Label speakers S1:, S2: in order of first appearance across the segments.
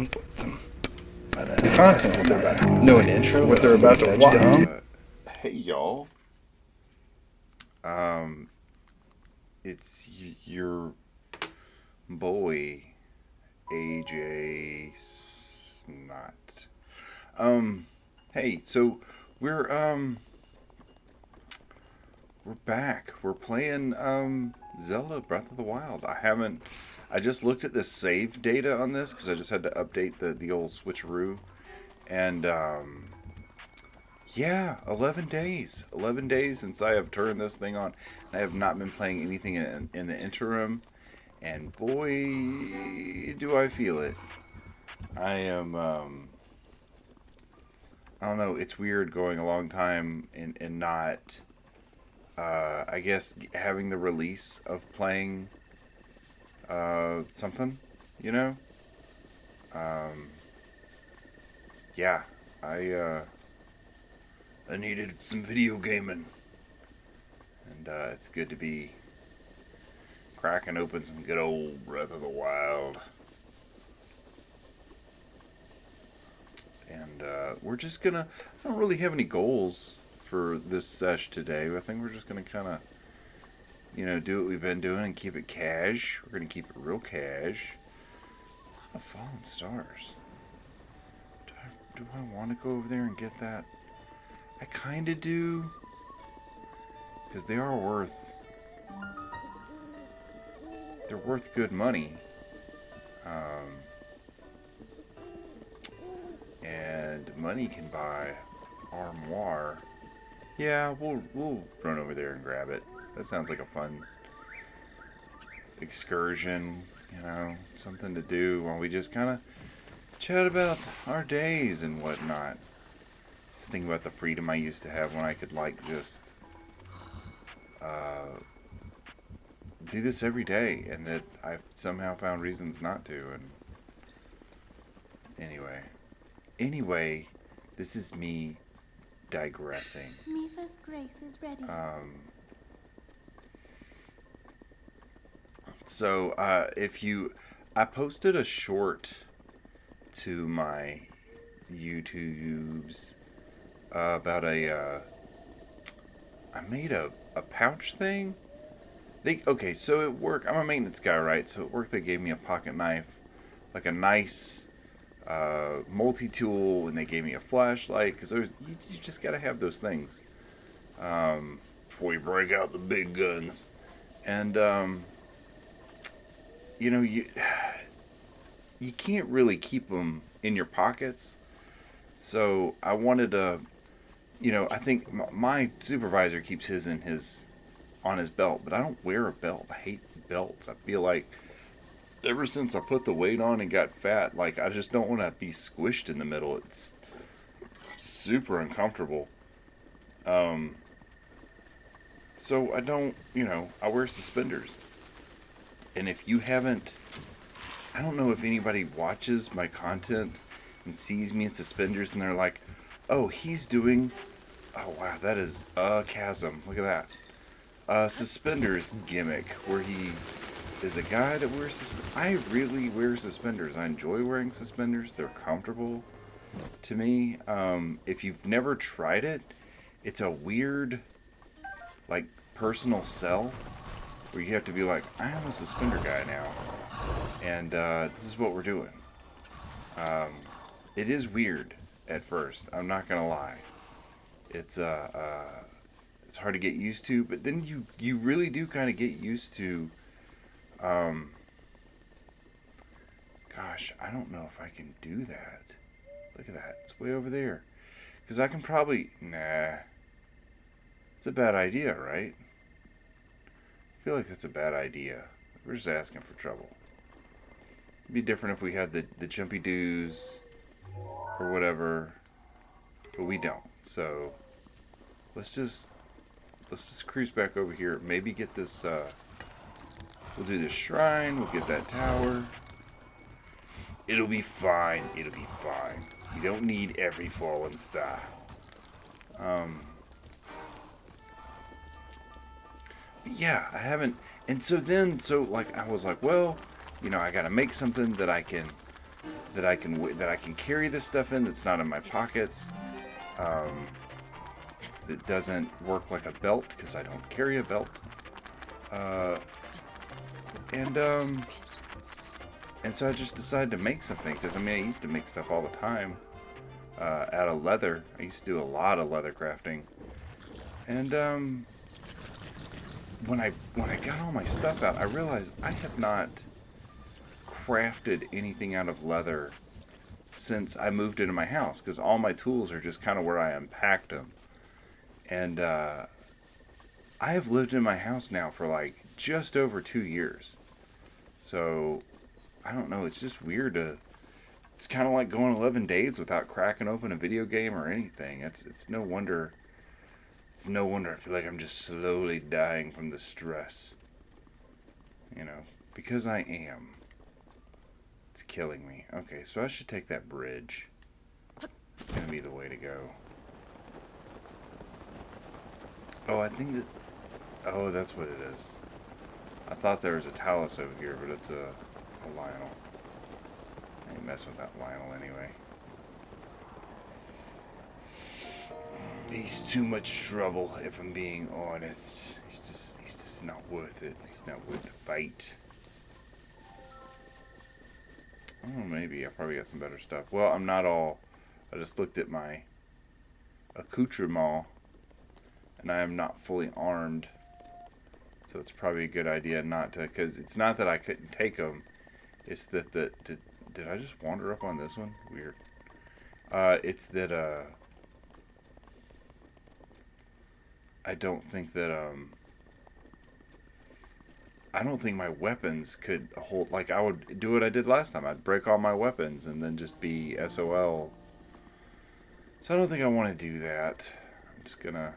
S1: It's content. No, an intro. What they're about to watch.
S2: Hey y'all, um, it's your boy AJ Snot. Um, hey, so we're um we're back. We're playing Zelda Breath of the Wild. I just looked at the save data on this because I just had to update the old switcheroo, and yeah, 11 days. 11 days since I have turned this thing on. I have not been playing anything in the interim, and boy, do I feel it. I am, I don't know, it's weird going a long time and not, I guess, having the release of playing something, you know? Um, yeah, I needed some video gaming. And it's good to be cracking open some good old Breath of the Wild. And we're just gonna. I don't really have any goals for this sesh today. I think we're just gonna kind of, do what we've been doing and keep it cash. We're gonna keep it real cash. A lot of fallen stars. Do I want to go over there and get that? I kind of do. Because they're worth good money. Um, and money can buy armoire. Yeah, we'll run over there and grab it. That sounds like a fun excursion, something to do while we just kind of chat about our days and whatnot. Just think about the freedom I used to have when I could just do this every day, and that I've somehow found reasons not to. And anyway, this is me digressing.
S3: Mifa's grace is ready.
S2: So I posted a short to my YouTubes about I made a pouch thing. So at work, I'm a maintenance guy, right? So at work they gave me a pocket knife, like a nice multi-tool, and they gave me a flashlight, because you just got to have those things before you break out the big guns. And you can't really keep them in your pockets. So I wanted to, I think my supervisor keeps his on his belt, but I don't wear a belt. I hate belts. I feel like ever since I put the weight on and got fat, like I just don't want to be squished in the middle. It's super uncomfortable. So I don't, I wear suspenders. And if you haven't, I don't know if anybody watches my content and sees me in suspenders and they're like, oh, oh wow, that is a chasm. Look at that. Suspenders gimmick, where he is a guy that wears suspenders. I really wear suspenders. I enjoy wearing suspenders. They're comfortable to me. If you've never tried it, it's a weird, like, personal sell where you have to be like, I am a suspender guy now, and this is what we're doing. It is weird at first. I'm not gonna lie. It's hard to get used to, but then you really do kind of get used to. Gosh, I don't know if I can do that. Look at that. It's way over there. Because I can probably... Nah. It's a bad idea, right? I feel like that's a bad idea. We're just asking for trouble. It'd be different if we had the jumpy doos or whatever. But we don't. So let's just cruise back over here. Maybe get this... we'll do this shrine. We'll get that tower. It'll be fine. It'll be fine. You don't need every fallen star. Yeah, I haven't. And so I was like, well, I gotta make something that I can that I can carry this stuff in that's not in my pockets. That doesn't work like a belt because I don't carry a belt. And so I just decided to make something because I mean I used to make stuff all the time out of leather. I used to do a lot of leather crafting. And when I got all my stuff out, I realized I have not crafted anything out of leather since I moved into my house because all my tools are just kind of where I unpacked them. And I have lived in my house now for like just over 2 years. So I don't know, it's just weird to it's kind of like going 11 days without cracking open a video game or anything. It's no wonder I feel like I'm just slowly dying from the stress. You know, because I am. It's killing me. Okay, so I should take that bridge. It's going to be the way to go. Oh, I think that... Oh, that's what it is. I thought there was a talus over here, but it's a Lionel. I ain't messing with that Lionel anyway. He's too much trouble, if I'm being honest. He's just not worth it. He's not worth the fight. Oh, maybe. I probably got some better stuff. Well, I'm not all... I just looked at my accoutrement, and I am not fully armed. So it's probably a good idea not to... Because it's not that I couldn't take them. It's that... Did I just wander up on this one? Weird. It's that... I don't think that... I don't think my weapons could hold... Like, I would do what I did last time. I'd break all my weapons and then just be SOL. So I don't think I want to do that. I'm just gonna...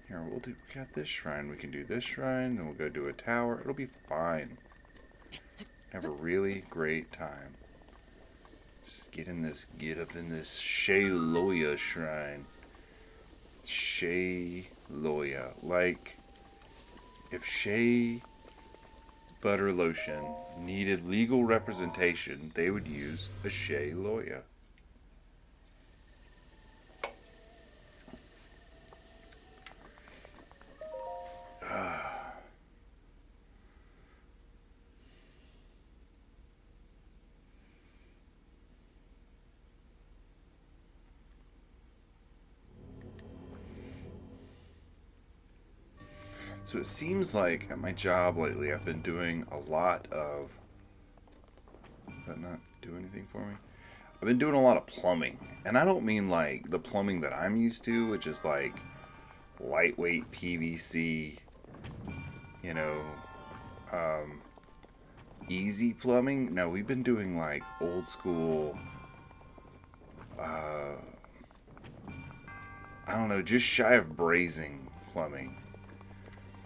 S2: Here, we got this shrine. We can do this shrine, then we'll go do a tower. It'll be fine. Have a really great time. Just get up in this Shayloya shrine. Shayloya. Like, if Shea Butter Lotion needed legal representation, they would use a Shayloya. So it seems like at my job lately I've been doing a lot of... Does that not do anything for me? I've been doing a lot of plumbing. And I don't mean like the plumbing that I'm used to, which is like lightweight PVC, you know, easy plumbing. No, we've been doing like old school, I don't know, just shy of brazing plumbing.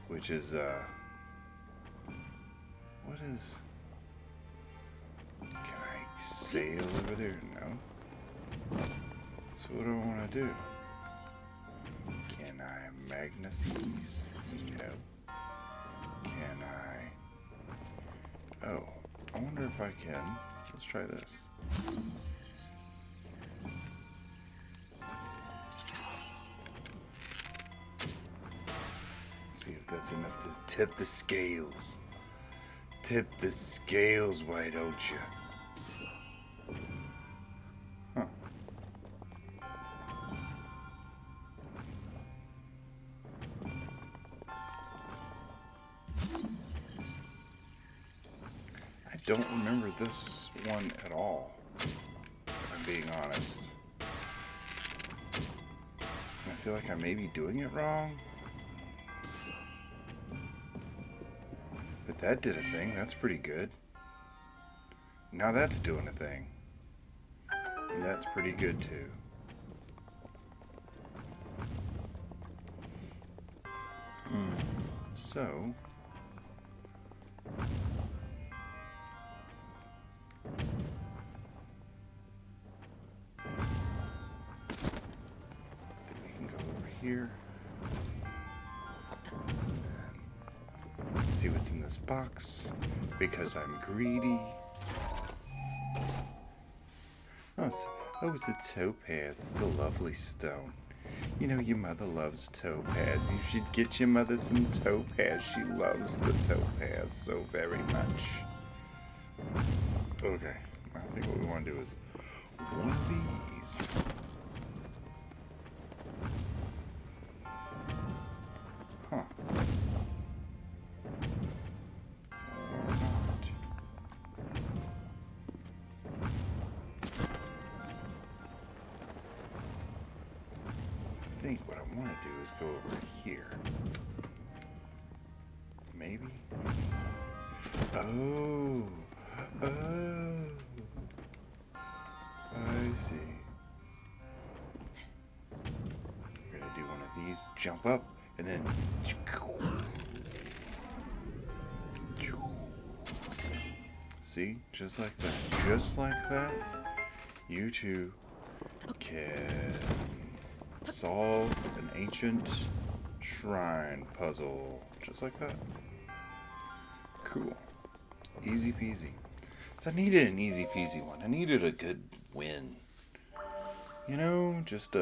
S2: Which is, what is, can I sail over there? No. So what do I want to do? Can I magnesis? No. Can I, oh, I wonder if I can, let's try this. See if that's enough to tip the scales. Tip the scales, why don't you? Huh. I don't remember this one at all, if I'm being honest. I feel like I may be doing it wrong. But that did a thing. That's pretty good. Now that's doing a thing. And that's pretty good too. So... then we can go over here. see what's in this box because I'm greedy. It's a topaz. It's a lovely stone. You know, your mother loves topaz. You should get your mother some topaz. She loves the topaz so very much. Okay, I think what we want to do is one of these. Huh. Or not. I think what I want to do is go over here. Maybe? Oh! Oh! I see. We're gonna do one of these, jump up, and then... See? Just like that. Just like that, you two can solve an ancient shrine puzzle. Just like that. Cool. Easy peasy. So I needed an easy peasy one. I needed a good win. You know, just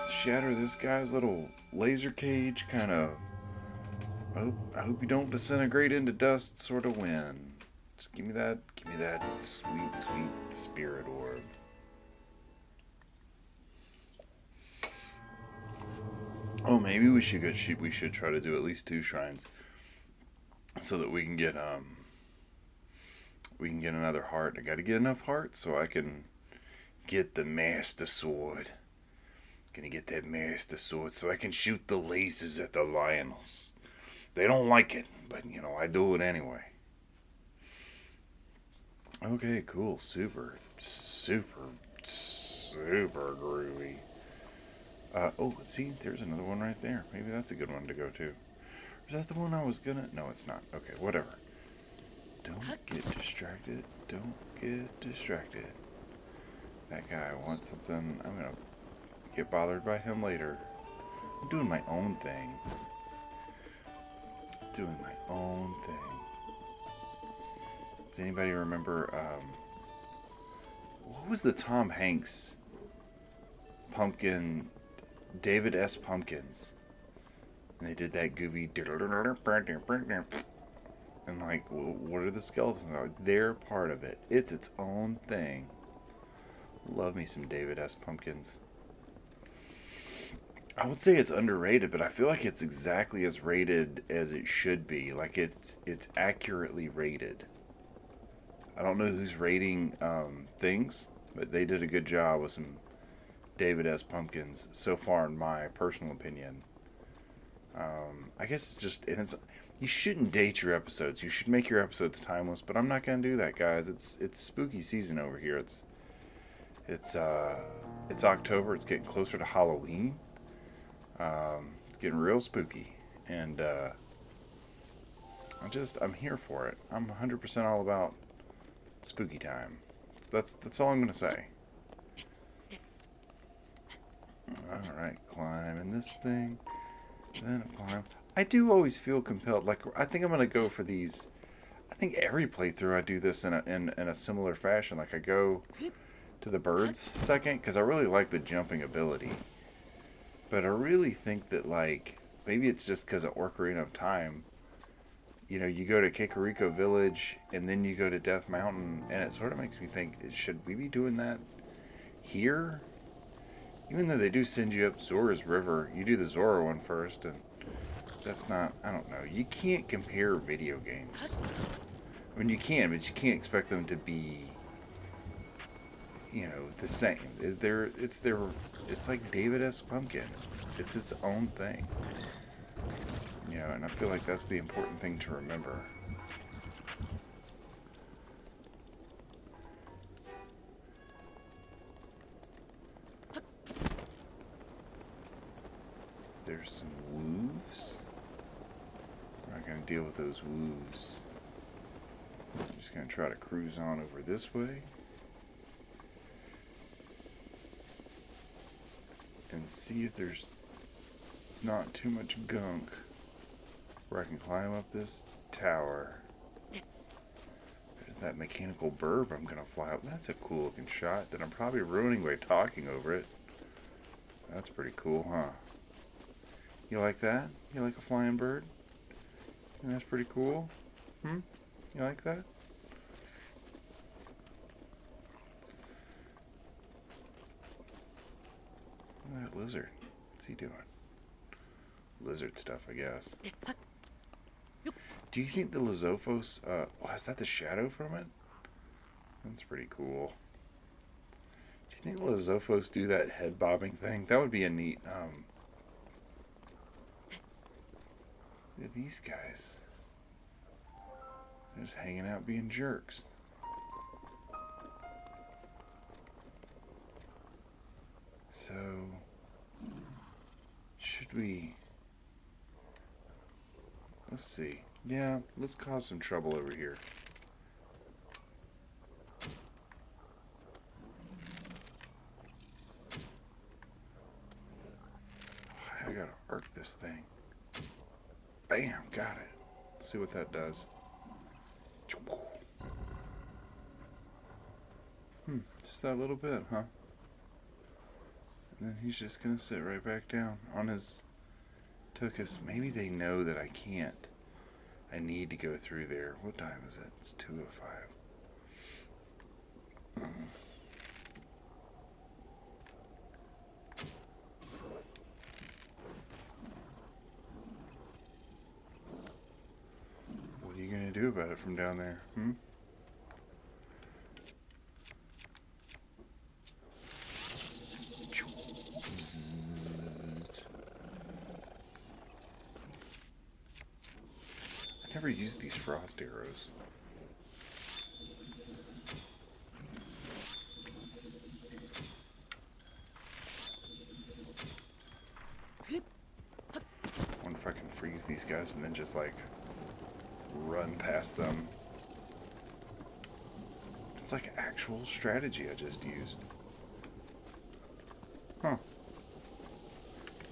S2: shatter this guy's little laser cage kind of... I hope you don't disintegrate into dust sort of win. Just give me that sweet, sweet spirit orb. Oh, maybe we should try to do at least 2 shrines so that we can get another heart. I got to get enough hearts so I can get the master sword. Gonna get that master sword so I can shoot the lasers at the lionels. They don't like it, but you know, I do it anyway. Okay, cool. Super groovy. Oh, see, there's another one right there. Maybe that's a good one to go to. Is that the one I was gonna... No, it's not. Okay, whatever. Don't get distracted. Don't get distracted. That guy wants something. I'm gonna get bothered by him later. I'm doing my own thing. Doing my own thing. Does anybody remember, what was the Tom Hanks pumpkin, David S. Pumpkins? And they did that goofy, and like, what are the skeletons? They're part of it. It's its own thing. Love me some David S. Pumpkins. I would say it's underrated, but I feel like it's exactly as rated as it should be. Like it's accurately rated. I don't know who's rating things, but they did a good job with some David S. Pumpkins so far, in my personal opinion. I guess it's just, and it's, you shouldn't date your episodes. You should make your episodes timeless, but I'm not gonna do that, guys. It's spooky season over here. It's October. It's getting closer to Halloween. It's getting real spooky, and I'm here for it. I'm 100% all about spooky time. That's all I'm gonna say. Alright, climbing this thing, then climb. I do always feel compelled, like, I think I'm gonna go for these. I think every playthrough I do this in a similar fashion. Like, I go to the birds second, because I really like the jumping ability. But I really think that, like, maybe it's just because of Ocarina of Time. You know, you go to Kakariko Village, and then you go to Death Mountain, and it sort of makes me think, should we be doing that here? Even though they do send you up Zora's River, you do the Zora one first, and that's not, I don't know. You can't compare video games. I mean, you can, but you can't expect them to be, you know, the same. It's like David S. Pumpkin. It's its own thing. You know, and I feel like that's the important thing to remember. There's some wolves. We're not going to deal with those wolves. I'm just going to try to cruise on over this way. And see if there's not too much gunk where I can climb up this tower. There's that mechanical burb I'm gonna fly up. That's a cool looking shot that I'm probably ruining by talking over it. That's pretty cool, huh? You like that? You like a flying bird? And that's pretty cool? Hmm? You like that? Look at that lizard. What's he doing? Lizard stuff, I guess. Do you think the Lizophos, is that the shadow from it? That's pretty cool. Do you think the Lizophos do that head bobbing thing? That would be a neat, look at these guys. They're just hanging out being jerks. So, should we... Let's see. Yeah, let's cause some trouble over here. I gotta arc this thing. Bam, got it. Let's see what that does. Just that little bit, huh? And then he's just gonna sit right back down on his tuchus. Maybe they know that I can't. I need to go through there. What time is it? It's 2:05. What are you gonna do about it from down there? I never used these frost arrows. I wonder if I can freeze these guys and then just like run past them. It's like actual strategy I just used. Huh.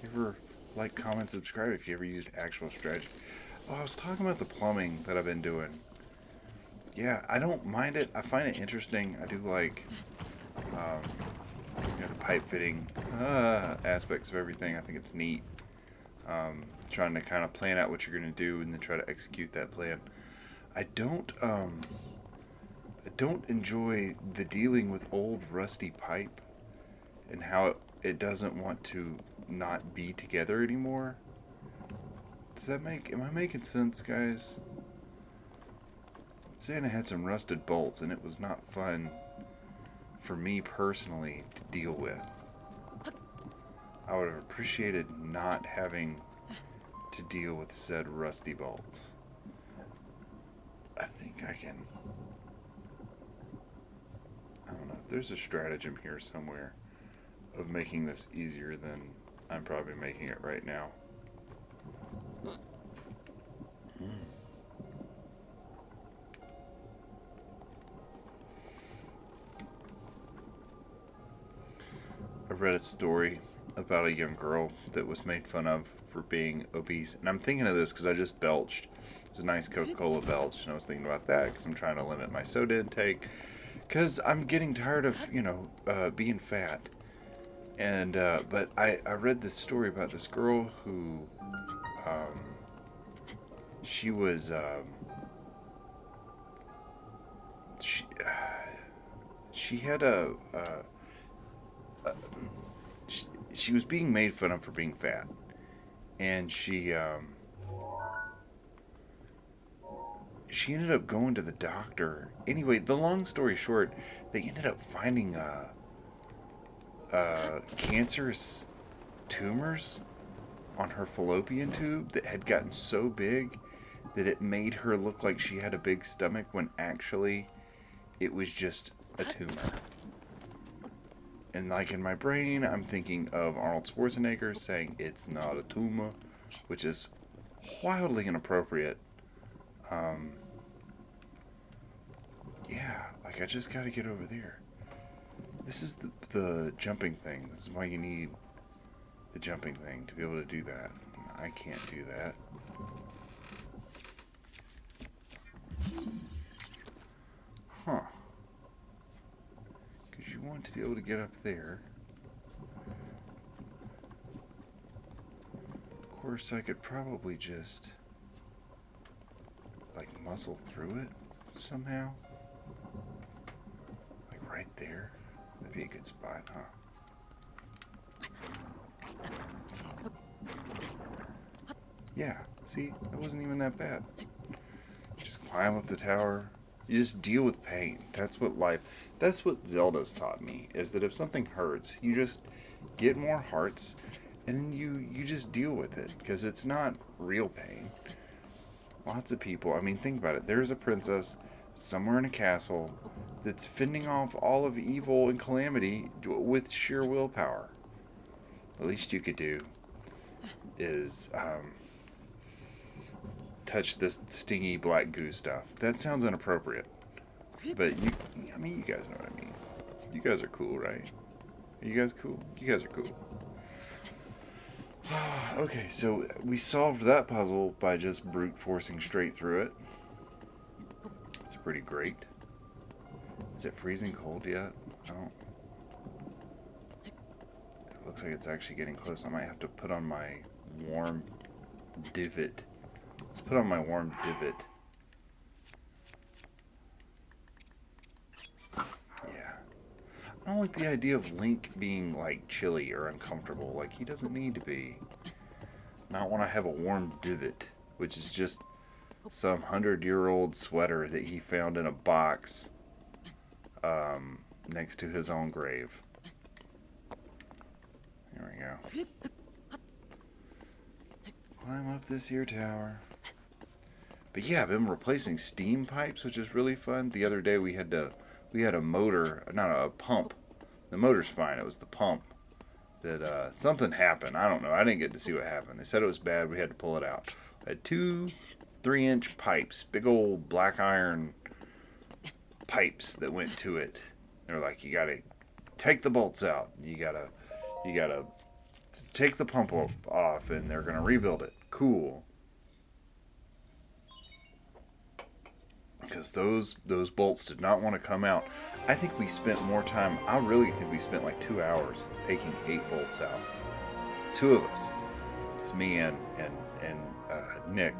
S2: You ever like, comment, subscribe if you ever used actual strategy. Oh, I was talking about the plumbing that I've been doing. Yeah, I don't mind it. I find it interesting. I do like, the pipe fitting aspects of everything. I think it's neat. Trying to kind of plan out what you're going to do and then try to execute that plan. I don't enjoy the dealing with old rusty pipe and how it doesn't want to not be together anymore. Does that am I making sense, guys? Saying I had some rusted bolts and it was not fun for me personally to deal with. I would have appreciated not having to deal with said rusty bolts. I think I can... I don't know. There's a stratagem here somewhere of making this easier than I'm probably making it right now. I read a story about a young girl that was made fun of for being obese. And I'm thinking of this because I just belched. It was a nice Coca-Cola belch. And I was thinking about that because I'm trying to limit my soda intake. Because I'm getting tired of, being fat. And, but I read this story about this girl who, she was, she had she was being made fun of for being fat, and she ended up going to the doctor. Anyway, the long story short, they ended up finding cancerous tumors on her fallopian tube that had gotten so big that it made her look like she had a big stomach when actually it was just a tumor. And like in my brain, I'm thinking of Arnold Schwarzenegger saying it's not a tumor, which is wildly inappropriate. Yeah, like I just gotta get over there. This is the jumping thing. This is why you need the jumping thing to be able to do that. I can't do that. want to be able to get up there. Of course, I could probably just like muscle through it somehow. Like right there. That'd be a good spot, huh? Yeah, see, that wasn't even that bad. Just climb up the tower. You just deal with pain. That's what Zelda's taught me, is that if something hurts, you just get more hearts, and then you just deal with it, because it's not real pain. Lots of people, I mean, think about it. There's a princess somewhere in a castle that's fending off all of evil and calamity with sheer willpower. The least you could do is touch this stingy black goo stuff. That sounds inappropriate, but you guys know what I mean. You guys are cool, right? Are you guys cool? You guys are cool. Okay, so we solved that puzzle by just brute forcing straight through it. It's pretty great. Is it freezing cold yet? I don't. It looks like it's actually getting close. I might have to put on my warm divot. Let's put on my warm divot. Yeah. I don't like the idea of Link being like chilly or uncomfortable. Like, he doesn't need to be. Not when I have a warm divot, which is just some 100-year-old sweater that he found in a box next to his own grave. There we go. Climb up this here tower. But yeah, I've been replacing steam pipes, which is really fun. The other day we had a motor, not a pump. The motor's fine. It was the pump that something happened. I don't know. I didn't get to see what happened. They said it was bad. We had to pull it out. I had 2 3-inch pipes, big old black iron pipes that went to it. They're like, you gotta take the bolts out. You gotta take the pump off, and they're gonna rebuild it. Cool. Because those bolts did not want to come out. I think we spent more time. I really think we spent like 2 hours taking 8 bolts out. 2 of us. It's me and Nick,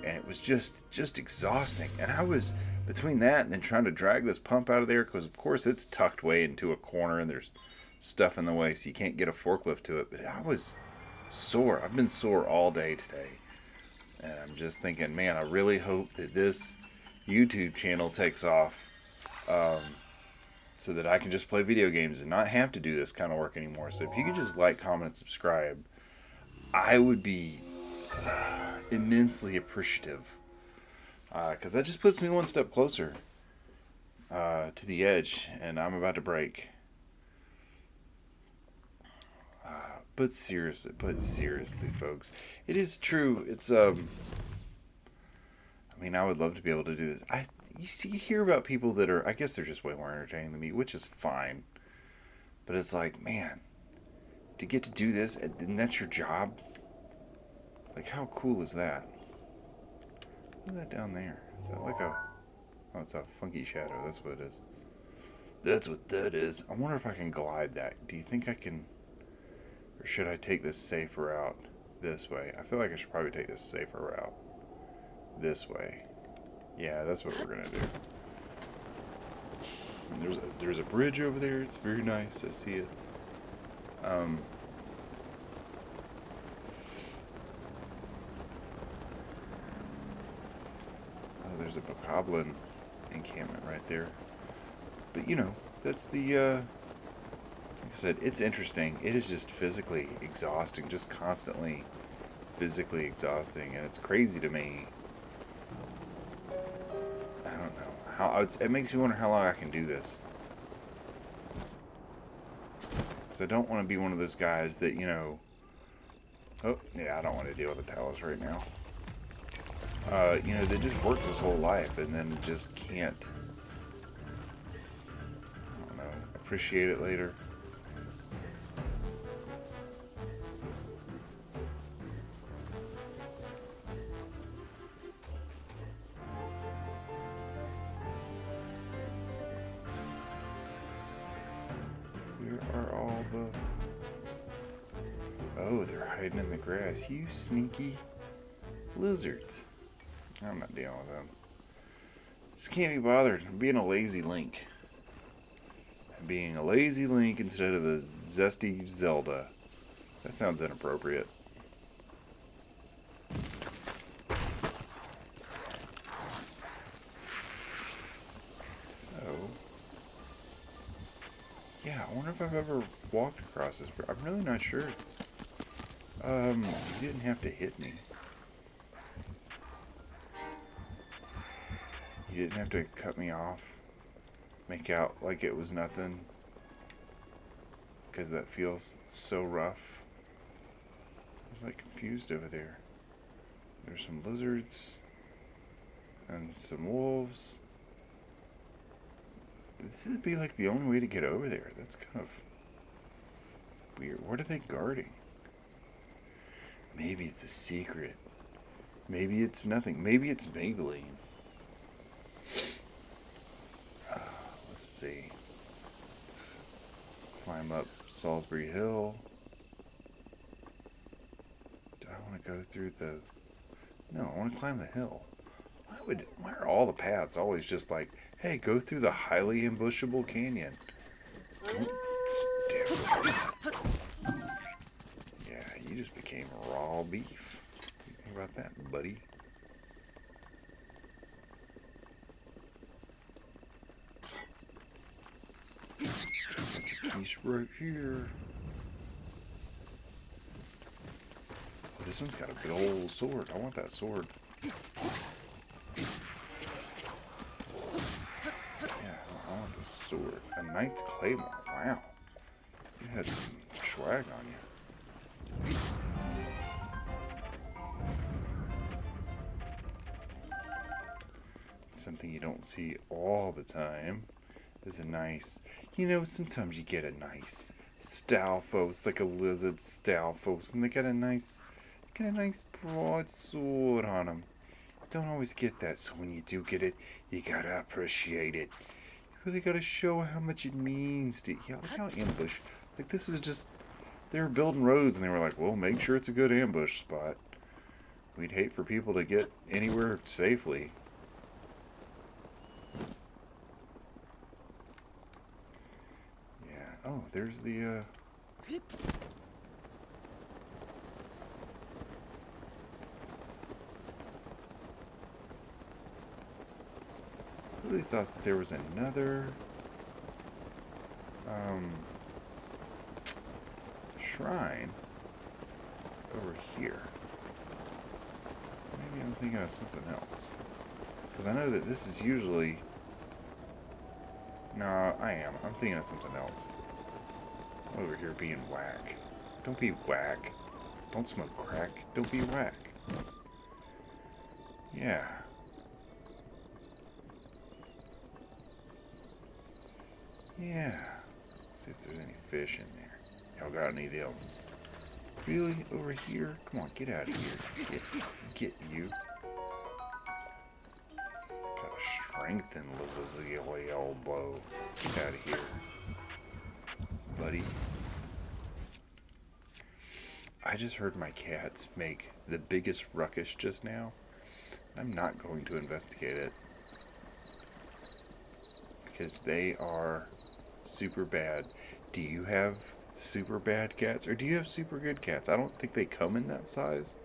S2: and it was just exhausting. And I was between that and then trying to drag this pump out of there, because of course it's tucked way into a corner and there's stuff in the way, so you can't get a forklift to it. But I was sore. I've been sore all day today, and I'm just thinking, man, I really hope that this YouTube channel takes off, so that I can just play video games and not have to do this kind of work anymore. So if you could just like, comment, and subscribe, I would be immensely appreciative, because that just puts me one step closer to the edge, and I'm about to break. But seriously, folks, it is true. It's I mean, I would love to be able to do this. You hear about people that are, I guess they're just way more entertaining than me, which is fine. But it's like, man, to get to do this, and that's your job? Like, how cool is that? What's that down there? Is that like oh, it's a funky shadow. That's what it is. That's what that is. I wonder if I can glide that. Do you think I can, or should I take this safer route this way? I feel like I should probably take this safer route this way. Yeah, that's what we're gonna do. There's a bridge over there. It's very nice. I see it. Oh, there's a bokoblin encampment right there. But that's the like I said, it's interesting. It is just physically exhausting, just constantly physically exhausting, and it's crazy to me. I don't know how it makes me wonder how long I can do this. So I don't want to be one of those guys that, oh yeah, I don't want to deal with the towels right now. That just works his whole life and then just can't, I don't know, appreciate it later. Where are all the... Oh, they're hiding in the grass. You sneaky lizards. I'm not dealing with them. Just can't be bothered. I'm being a lazy Link. I'm being a lazy Link instead of a zesty Zelda. That sounds inappropriate. So... yeah, I wonder if I've ever walked across this. I'm really not sure. You didn't have to hit me. You didn't have to cut me off. Make out like it was nothing. Because that feels so rough. I was like confused over there. There's some lizards. And some wolves. This would be like the only way to get over there. That's kind of weird. What are they guarding? Maybe it's a secret. Maybe it's nothing. Maybe it's Maybelline. Let's see. Let's climb up Salisbury Hill. Do I want to go through the... No, I want to climb the hill. Why are all the paths always just like, hey, go through the highly ambushable canyon? Yeah, you just became raw beef. What do you think about that, buddy? He's right here. Oh, this one's got a big old sword. I want that sword. Yeah, I want the sword. A knight's claymore. Wow. You had some swag on you. Something you don't see all the time is a nice, sometimes you get a nice Stalfos, like a lizard Stalfos, and they got a nice broadsword on them. Don't always get that, so when you do get it, you gotta appreciate it. You really gotta show how much it means to you. Yeah, look how ambush. Like, this is just, they were building roads, and they were like, well, make sure it's a good ambush spot. We'd hate for people to get anywhere safely. Oh, there's the, I really thought that there was another, shrine over here. Maybe I'm thinking of something else. Because I know that this is usually... No, I am. I'm thinking of something else. Over here being whack. Don't be whack. Don't smoke crack. Don't be whack. Yeah. Yeah. See if there's any fish in there. Y'all got any of them? Really? Over here? Come on, get out of here. Get you. Gotta strengthen Lizzie elbow. Get out of here, buddy. I just heard my cats make the biggest ruckus just now. I'm not going to investigate it. Because they are super bad. Do you have super bad cats? Or do you have super good cats? I don't think they come in that size.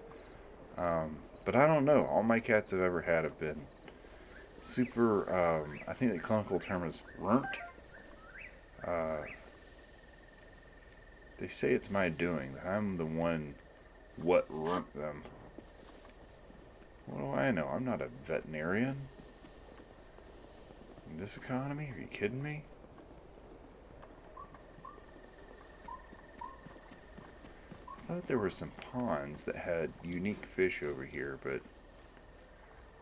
S2: But I don't know. All my cats I've ever had have been super, I think the clinical term is runt. They say it's my doing, that I'm the one what runt them. What do I know? I'm not a veterinarian. In this economy? Are you kidding me? I thought there were some ponds that had unique fish over here, but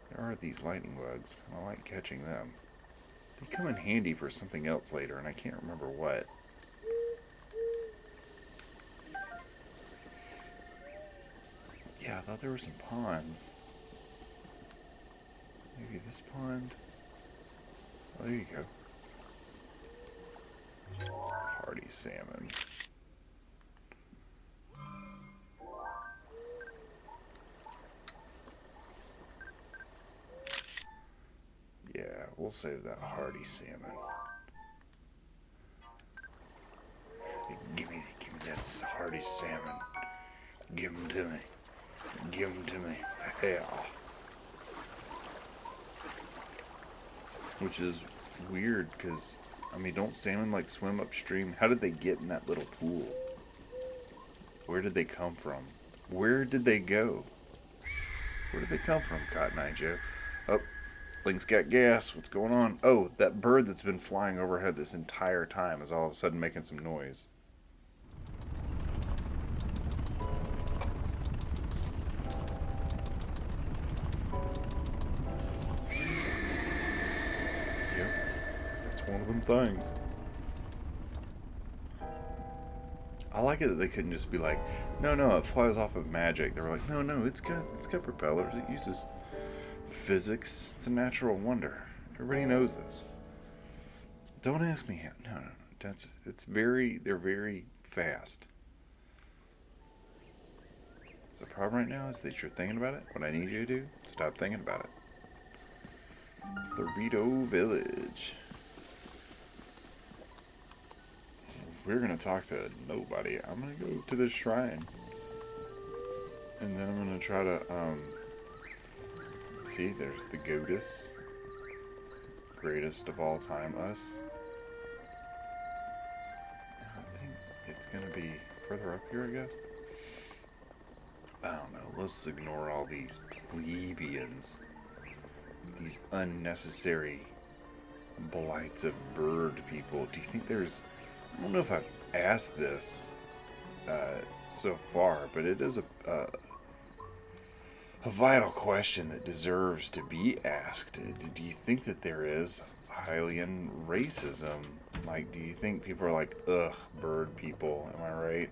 S2: there are these lightning bugs, and I like catching them. They come in handy for something else later, and I can't remember what. Yeah, I thought there were some ponds. Maybe this pond? Oh, there you go. hardy salmon. Yeah, we'll save that hardy salmon. Give me that hardy salmon. Give them to me. Give them to me. Hell. Which is weird, because, I mean, don't salmon, like, swim upstream? How did they get in that little pool? Where did they come from? Where did they go? Where did they come from, Cotton Eye Joe? Oh, Link's got gas. What's going on? Oh, that bird that's been flying overhead this entire time is all of a sudden making some noise. One of them things. I like it that they couldn't just be like, no, it flies off of magic. They were like, no, it's got propellers. It uses physics. It's a natural wonder. Everybody knows this. Don't ask me how. No. They're very fast. So the problem right now is that you're thinking about it. What I need you to do, stop thinking about it. It's the Rito Village. We're going to talk to nobody. I'm going to go to this shrine. And then I'm going to try to, see, there's the goddess. Greatest of all time, us. I think it's going to be further up here, I guess. I don't know. Let's ignore all these plebeians. These unnecessary blights of bird people. Do you think there's... I don't know if I've asked this so far, but it is a vital question that deserves to be asked. Do you think that there is Hylian racism? Like, do you think people are like, ugh, bird people, am I right?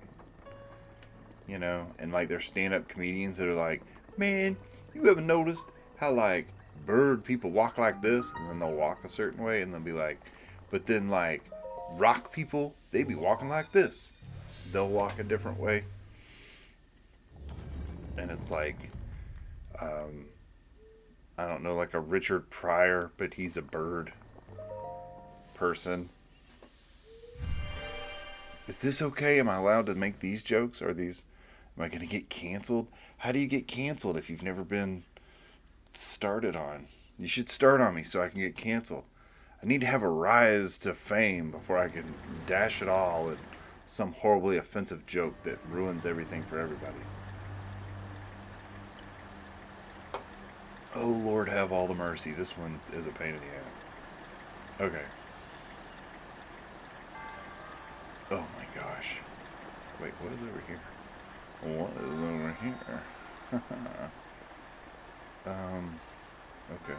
S2: You know, and like there's stand-up comedians that are like, man, you ever noticed how like bird people walk like this, and then they'll walk a certain way, and they'll be like, but then like rock people, they be walking like this. They'll walk a different way. And it's like, I don't know, like a Richard Pryor, but he's a bird person. Is this okay? Am I allowed to make these jokes? Am I going to get canceled? How do you get canceled if you've never been started on? You should start on me so I can get canceled. I need to have a rise to fame before I can dash it all at some horribly offensive joke that ruins everything for everybody. Oh, Lord, have all the mercy. This one is a pain in the ass. Okay. Oh my gosh. Wait, what is over here? What is over here? Okay.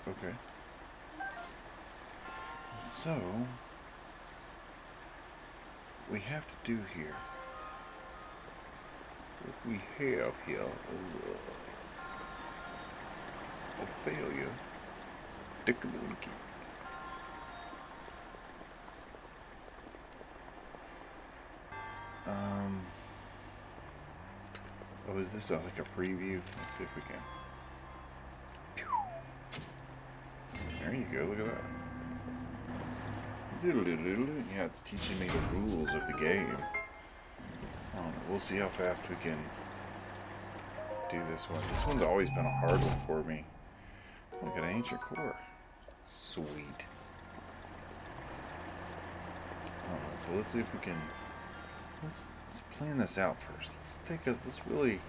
S2: Okay. So, we have to do here. What we have here a failure to communicate. Oh, is this like a preview? Let's see if we can. There you go, look at that. Yeah, it's teaching me the rules of the game. We'll see how fast we can do this one. This one's always been a hard one for me. Look at ancient core. Sweet. So let's see if we can. Let's plan this out first. Let's really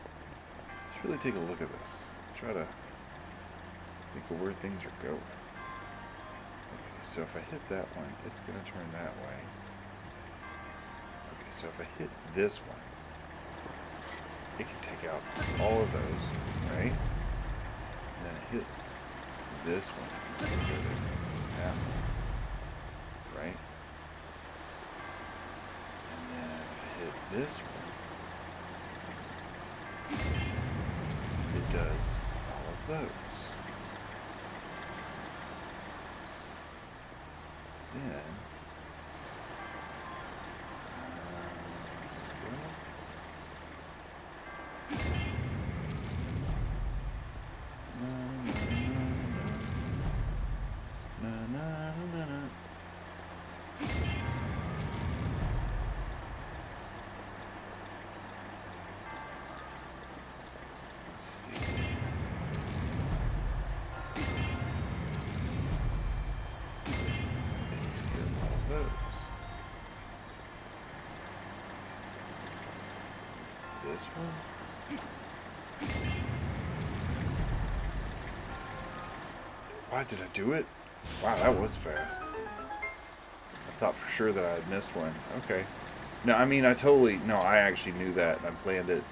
S2: take a look at this. Try to think of where things are going. Okay, so if I hit that one, it's gonna turn that way. Okay, so if I hit this one, it can take out all of those, right? And then I hit this one, it's gonna go to that one, right? And then if I hit this one, does all of those. Then, this one. Why did I do it? Wow, that was fast. I thought for sure that I had missed one. Okay. No, I mean, I actually knew that, and I planned it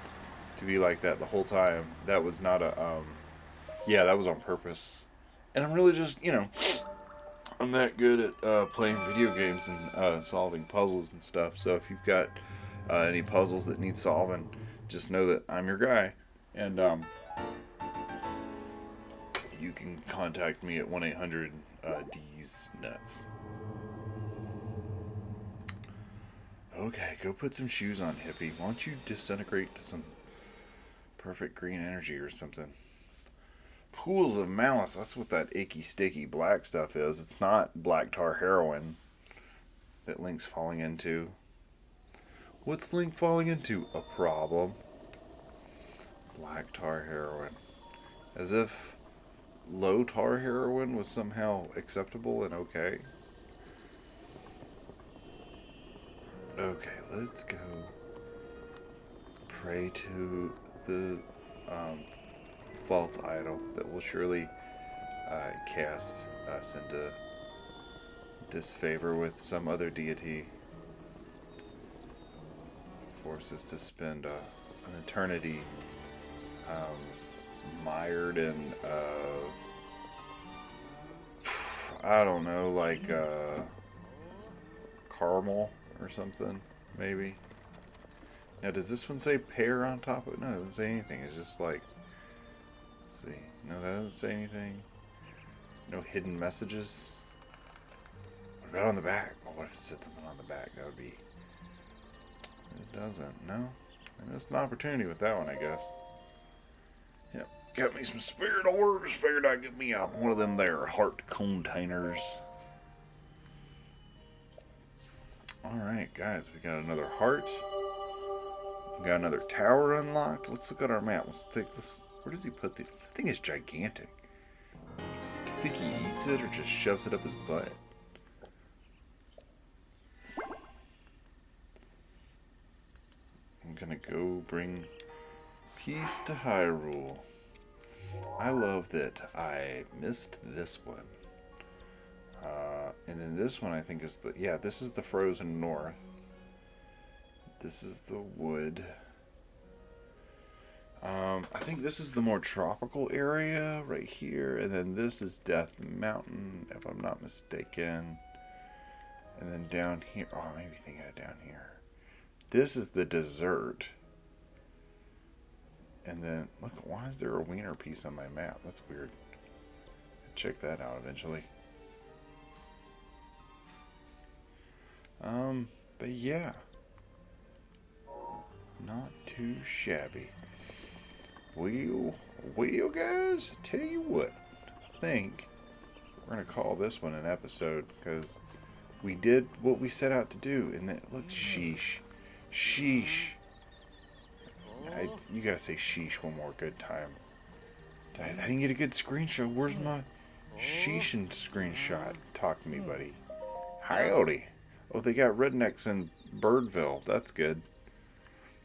S2: to be like that the whole time. That was not a, yeah, that was on purpose. And I'm really just, I'm that good at playing video games and solving puzzles and stuff. So if you've got any puzzles that need solving, just know that I'm your guy. And you can contact me at 1-800-DEES-NUTS. Okay, go put some shoes on, hippie. Why don't you disintegrate to some perfect green energy or something? Pools of malice. That's what that icky, sticky black stuff is. It's not black tar heroin that Link's falling into. What's Link falling into? A problem. Black tar heroin. As if low tar heroin was somehow acceptable and okay. Okay, let's go pray to the fault idol that will surely cast us into disfavor with some other deity. Force us to spend an eternity mired in, I don't know, like caramel or something, maybe. Now, does this one say pear on top of it? No, it doesn't say anything. It's just like, let's see. No, that doesn't say anything. No hidden messages. What about on the back? Oh, what if it said something on the back? That would be... It doesn't. No. I missed an opportunity with that one, I guess. Yep. Got me some spirit orbs. Figured I'd get me one of them there heart containers. Alright, guys. We got another heart. We got another tower unlocked. Let's look at our map. Where does he put this? This thing is gigantic. Do you think he eats it or just shoves it up his butt? I'm gonna go bring peace to Hyrule. I love that I missed this one. And then this one I think is this is the Frozen North. This is the wood. I think this is the more tropical area right here. And then this is Death Mountain, if I'm not mistaken. And then down here, oh, maybe thinking of down here. This is the desert. And then, look, why is there a wiener piece on my map? That's weird. I'll check that out eventually. But yeah. Not too shabby. Well, guys, tell you what. I think we're going to call this one an episode because we did what we set out to do. And that, look, sheesh. Sheesh. You gotta say sheesh one more good time. I didn't get a good screenshot. Where's my sheeshin screenshot? Talk to me, buddy. Howdy. Oh, they got rednecks in Birdville. That's good.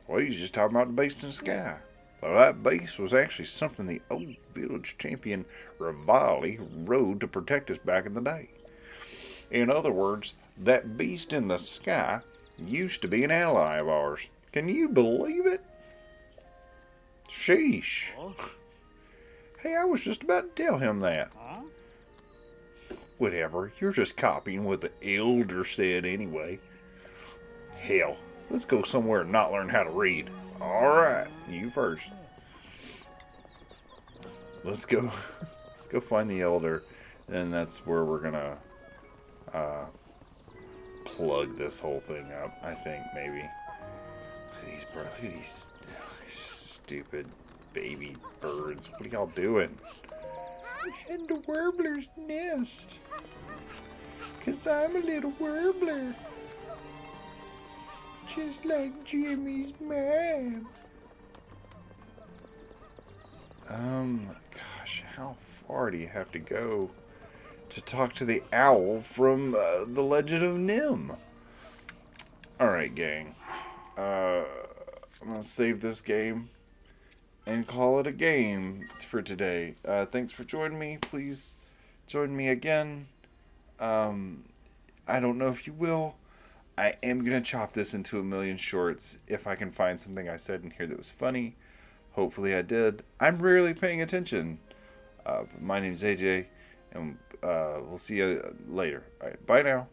S2: Well, you just talking about the beast in the sky. So that beast was actually something the old village champion Rivali rode to protect us back in the day. In other words, that beast in the sky used to be an ally of ours. Can you believe it? Sheesh. Hey, I was just about to tell him that. Whatever, you're just copying what the elder said anyway. Hell, let's go somewhere and not learn how to read. Alright, you first. let's go. Let's go find the elder, and that's where we're gonna plug this whole thing up. I think maybe. Look at these stupid baby birds. What are y'all doing? I'm heading to Warbler's nest. 'Cause I'm a little warbler. Just like Jimmy's mom. Gosh, how far do you have to go to talk to the owl from The Legend of Nim? Alright, gang. I'm gonna save this game and call it a game for today. Thanks for joining me. Please join me again. I don't know if you will. I am going to chop this into a million shorts if I can find something I said in here that was funny. Hopefully I did. I'm rarely paying attention. My name's AJ, and we'll see you later. All right, bye now.